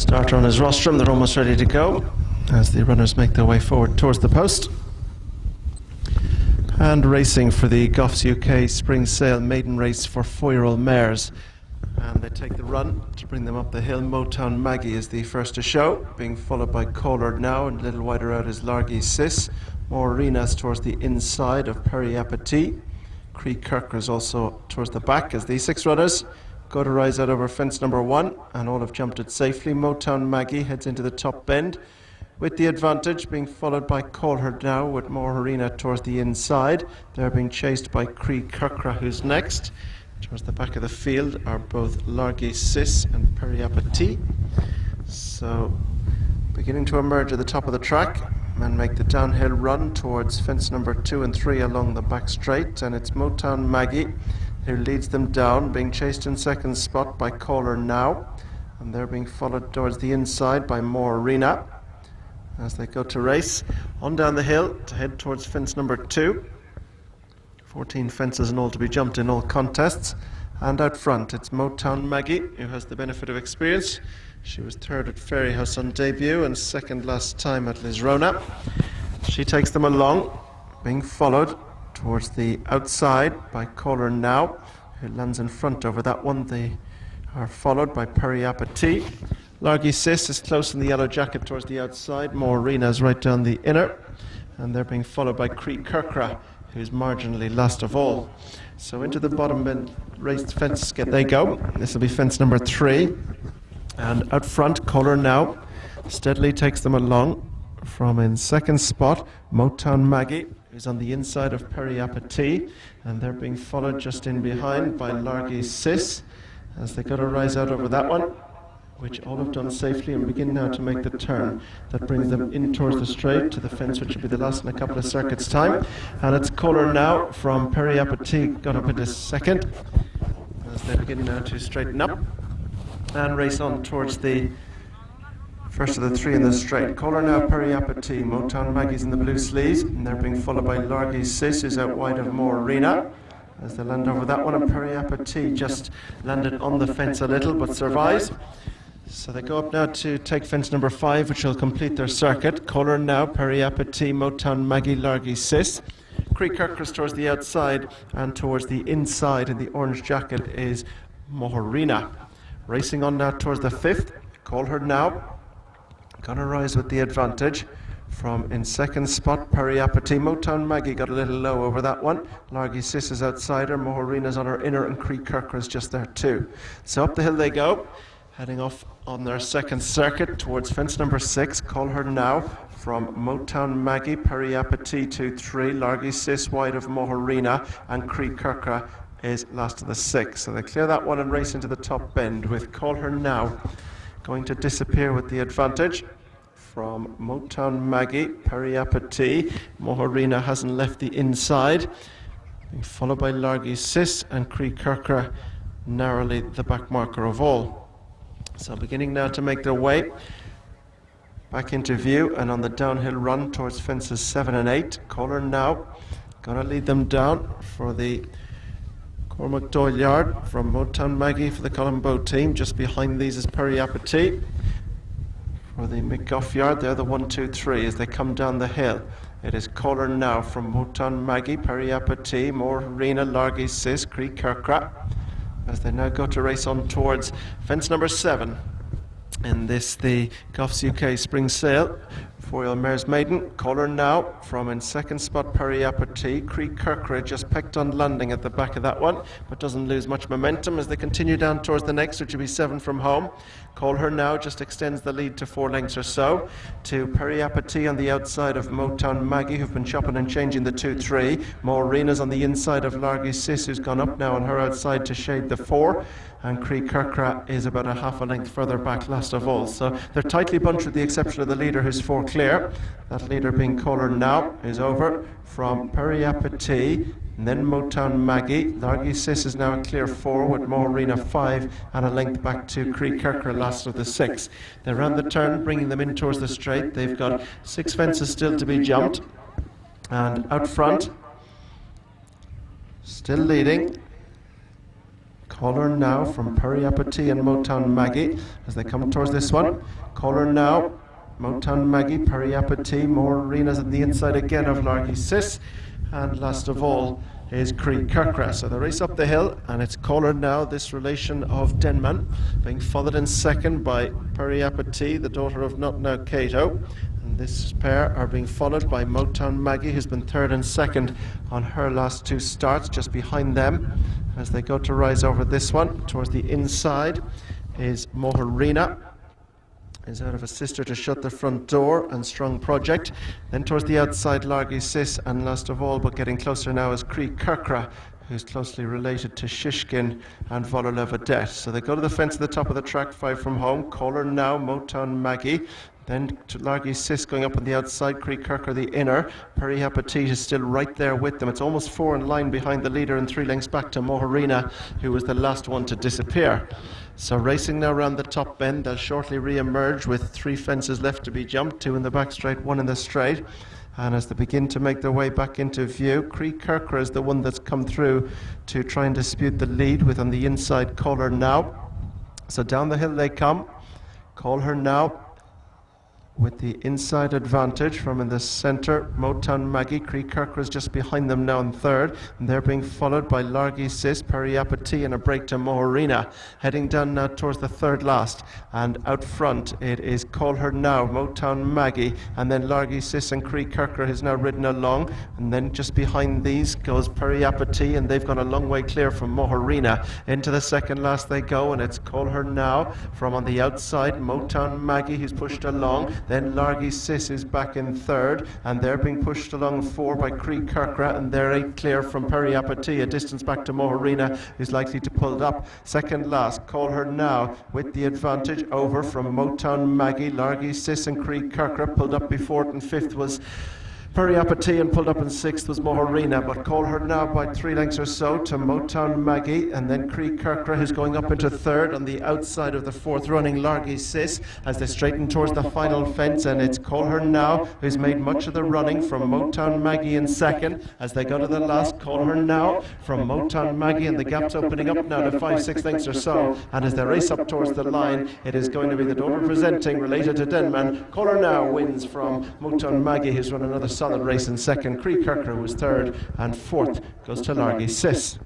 Starter on his rostrum, they're almost ready to go as the runners make their way forward towards the post. And racing for the Goffs UK Spring Sale Maiden Race for 4-year-old mares. And they take the run to bring them up the hill. Motown Maggie is the first to show, being followed by Collard Now, and a little wider out is Largy Sis. More arenas towards the inside of Perry Appetit. Cree Kirker is also towards the back as the 6 runners go to rise out over fence number 1, and all have jumped it safely. Motown Maggie heads into the top bend with the advantage, being followed by Call Her Now with more arena towards the inside. They're being chased by Cree Kirkra, who's next. Towards the back of the field are both Largy Sis and Perry Appetit. So beginning to emerge at the top of the track and make the downhill run towards fence number 2 and 3 along the back straight, and it's Motown Maggie who leads them down, being chased in second spot by Caller Now, and they're being followed towards the inside by More Arena as they go to race on down the hill to head towards fence number 2. 14 fences in all to be jumped in all contests, and out front it's Motown Maggie, who has the benefit of experience. She was 3rd at Fairyhouse on debut and 2nd last time at Lisrona. She takes them along, being followed towards the outside by Caller Now, who lands in front over that one. They are followed by Perry Appetit. Largy Sis is close in the yellow jacket towards the outside. More Arena is right down the inner, and they're being followed by Cree Kirkra, who's marginally last of all. So into the bottom bend raised fence they go. This will be fence number 3, and out front Caller Now steadily takes them along from in second spot Motown Maggie, who's on the inside of Perry Appetit, and they're being followed just in behind by Largy Sis as they go to rise out over that one, which all have done safely and begin now to make the turn that brings them in towards the straight to the fence, which will be the last in a couple of circuits time. And it's Caller Now from Perry Appetit got up into second as they begin now to straighten up and race on towards the first of the 3 in the straight. Caller Now, Perry Appetit, Motown Maggie's in the blue sleeves, and they're being followed by Largy Sis, who's out wide of More Arena as they land over that one, and Perry Appetit just landed on the fence a little but survives. So they go up now to take fence number 5, which will complete their circuit. Caller Now, Perry Appetit, Motown Maggie, Largy Sis. Cree Kirkers towards the outside, and towards the inside in the orange jacket is Mohorina. Racing on now towards the 5th, Call Her Now. Gonna rise with the advantage from in second spot Perry Appetit. Motown Maggie got a little low over that one. Largy Sis is outside her, Mohorina's on her inner, and Cree Kirker is just there too. So up the hill they go, heading off on their second circuit towards fence number 6. Call Her Now from Motown Maggie, Perry Appetit 2-3, Largy Sis wide of Mohorina, and Cree Kirker is last of the 6. So they clear that one and race into the top bend with Call Her Now going to disappear with the advantage from Motown Maggie, Perry Appetit. Mohorina hasn't left the inside, being followed by Largy Sis and Cree Kirker, narrowly the back marker of all. So beginning now to make their way back into view and on the downhill run towards fences 7 and 8. Caller Now gonna lead them down for the Cormac Doyle yard from Motown Maggie for the Colombo team. Just behind these is Perry Appetit for the McGoff yard. They're the 1, 2, 3 as they come down the hill. It is Caller Now from Motown Maggie, Perry Appetit, More Arena, Largy Sis, Cree Kirkra as they now go to race on towards fence number 7. In this, the Goffs UK Spring Sale 4-year-old mares Maiden. Caller Now from in second spot Perry Appetit. Cree Kirkra just pecked on landing at the back of that one, but doesn't lose much momentum as they continue down towards the next, which will be 7 from home. Call Her Now just extends the lead to 4 lengths or so to Perry Appetit on the outside of Motown Maggie, who've been chopping and changing the 2-3. More Arena's on the inside of Largy Sis, who's gone up now on her outside to shade the 4. And Cree Kirkra is about a half a length further back last of all. So they're tightly bunched with the exception of the leader, who's 4 clear. That leader being Caller Now is over from Perry Appetit, and then Motown Maggie. Largy Sis is now a clear 4 with More Arena 5 and a length back to Cree Kirker, last of the 6. They round the turn, bringing them in towards the straight. They've got 6 fences still to be jumped. And out front, still leading, Call Her Now from Perry Appetit and Motown Maggie as they come towards this one. Call Her Now, Motown Maggie, Perry Appetit, more arenas at the inside again of Largy Sis, and last of all is Creek Kirkra. So the race up the hill, and it's Call Her Now, this relation of Denman, being followed in second by Perry Appetit, the daughter of Not Now Cato. And this pair are being followed by Motown Maggie, who's been third and second on her last two starts. Just behind them, as they go to rise over this one, towards the inside is Moharina, is out of a sister to shut the front door and Strong Project. Then towards the outside, Largy Sis, and last of all, but getting closer now, is Creek Kirkra, who's closely related to Shishkin and Volala Vedette. So they go to the fence at the top of the track, 5 from home. Call Her Now, Motown Maggie. Then to Largy Sis going up on the outside, Creek Kirkra the inner. Perry Appetit is still right there with them. It's almost 4 in line behind the leader and 3 lengths back to Moharina, who was the last one to disappear. So racing now around the top bend, they'll shortly re-emerge with 3 fences left to be jumped, 2 in the back straight, 1 in the straight. And as they begin to make their way back into view, Creek Kirkra is the one that's come through to try and dispute the lead with on the inside Call Her Now. So down the hill they come. Call Her Now with the inside advantage from in the centre. Motown Maggie, Creek Kirkra is just behind them now in third, and they're being followed by Largy Sis, Perry Appetit, and a break to Moharina. Heading down now towards the third last, and out front it is Call Her Now, Motown Maggie, and then Largy Sis and Creek Kirkra has now ridden along, and then just behind these goes Perry Appetit, and they've gone a long way clear from Moharina. Into the second last they go, and it's Call Her Now from on the outside, Motown Maggie, who's pushed along. Then Largy Sis is back in third, and they're being pushed along 4 by Creek Kirkra, and they're 8 clear from Perry Appetit, a distance back to Moharina, who's likely to pull it up. Second last, Call Her Now with the advantage over from Motown Maggie. Largy Sis and Creek Kirkra pulled up before it, and fifth was Perry Appetit, and pulled up in sixth was Moharina, but Call Her Now by 3 lengths or so to Motown Maggie, and then Creek Kirkra, who's going up into third on the outside of the fourth running Largy Sis as they straighten towards the final fence, and it's Call Her Now who's made much of the running from Motown Maggie in second as they go to the last. Call Her Now from Motown Maggie, and the gap's opening up now to 5-6 lengths or so, and as they race up towards the line, it is going to be the daughter presenting related to Denman. Call Her Now wins from Motown Maggie, who's run another solid race in second. Creek Kirkra was third, and fourth goes to Largy Sis.